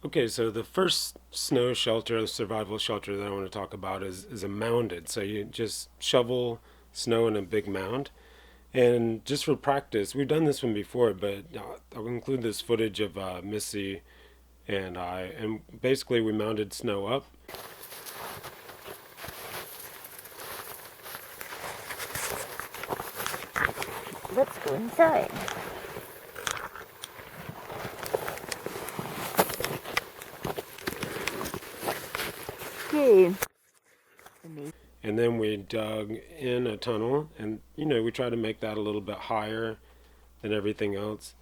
Okay, so the first snow shelter, survival shelter that I want to talk about is a mounded. So you just shovel snow in a big mound. And just for practice, we've done this one before, but I'll include this footage of Missy and I. And basically, we mounded snow up. Let's go inside. Okay. And then we dug in a tunnel. And, we try to make that a little bit higher than everything else.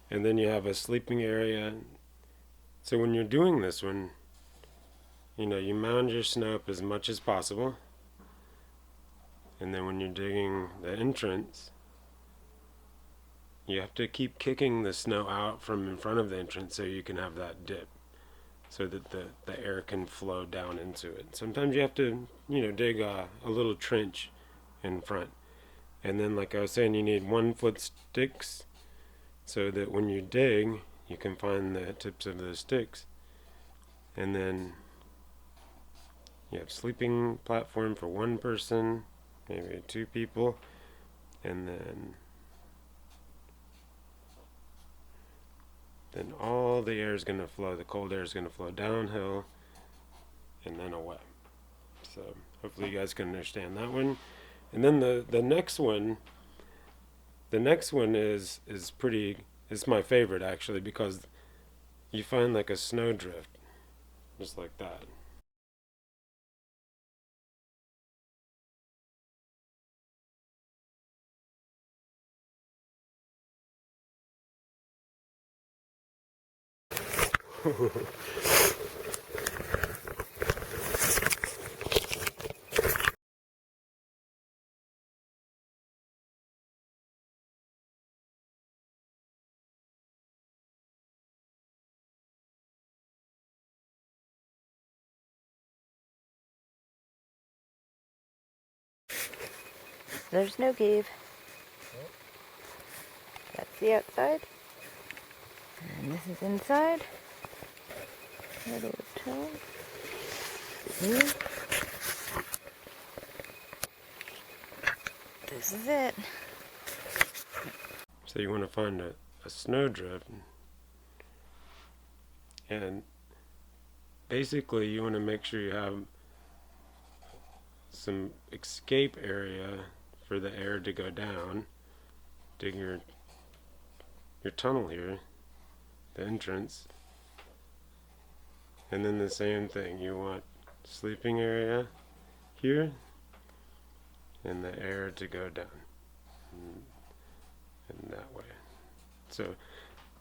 And then you have a sleeping area. So when you're doing this one, you mound your snow up as much as possible. And then when you're digging the entrance, you have to keep kicking the snow out from in front of the entrance so you can have that dip, so that the air can flow down into it. Sometimes you have to, dig a little trench in front. And then, like I was saying, you need 1 foot sticks so that when you dig, you can find the tips of those sticks. And then you have sleeping platform for one person, maybe 2 people, and then all the air is going to flow, the cold air is going to flow downhill and then away. So hopefully you guys can understand that one. And then the next one, is pretty, it's my favorite actually, because you find like a snowdrift, just like that. There's no cave. That's the outside. And this is inside. Little toe. Here. This is it. So you want to find a snowdrift, and basically you want to make sure you have some escape area for the air to go down. Dig your tunnel here, the entrance, and then the same thing. You want sleeping area here, and the air to go down, and that way. So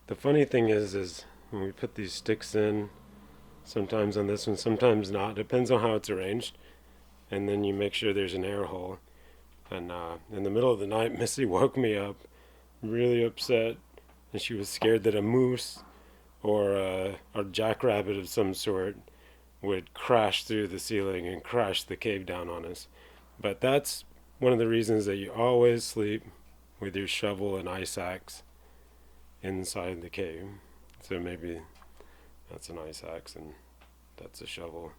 the funny thing is when we put these sticks in, sometimes on this one, sometimes not. Depends on how it's arranged. And then you make sure there's an air hole. And in the middle of the night, Missy woke me up, really upset, and she was scared that a moose or a jackrabbit of some sort would crash through the ceiling and crash the cave down on us. But that's one of the reasons that you always sleep with your shovel and ice axe inside the cave. So maybe that's an ice axe and that's a shovel.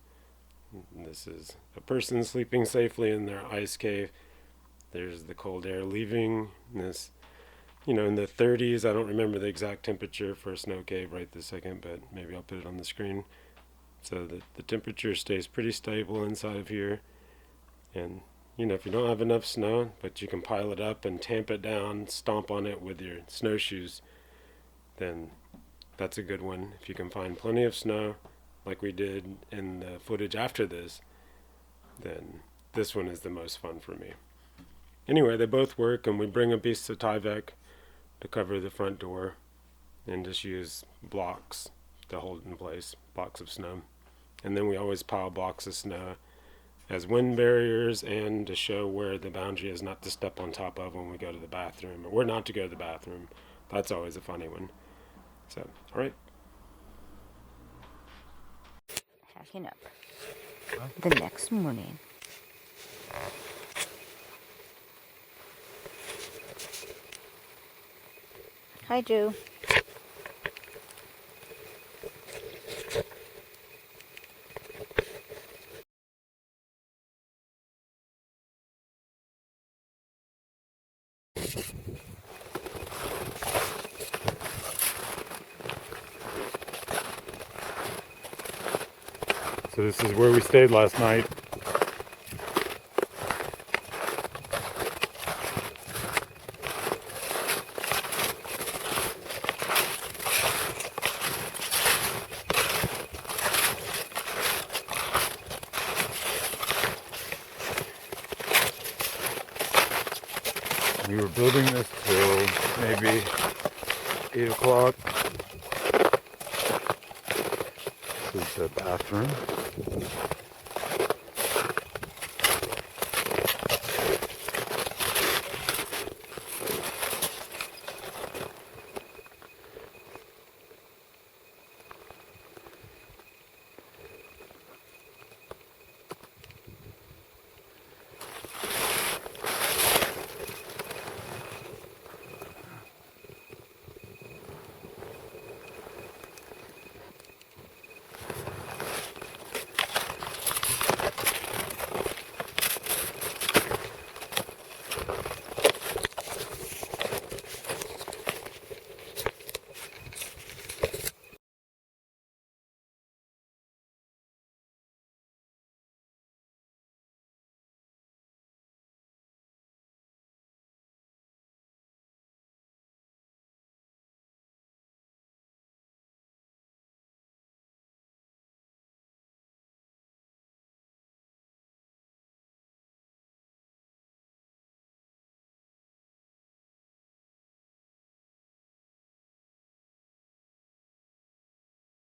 This is a person sleeping safely in their ice cave. There's the cold air leaving this, in the 30s. I don't remember the exact temperature for a snow cave right this second, but maybe I'll put it on the screen. So that the temperature stays pretty stable inside of here. And, if you don't have enough snow, but you can pile it up and tamp it down, stomp on it with your snowshoes, then that's a good one. If you can find plenty of snow, like we did in the footage after this, then this one is the most fun for me. Anyway, they both work, and we bring a piece of Tyvek to cover the front door and just use blocks to hold it in place, blocks of snow. And then we always pile blocks of snow as wind barriers and to show where the boundary is not to step on top of when we go to the bathroom, or where not to go to the bathroom. That's always a funny one. So, all right. Packing up. The next morning. Hi, Joe. So this is where we stayed last night. We were building this till maybe 8 o'clock. This is the bathroom.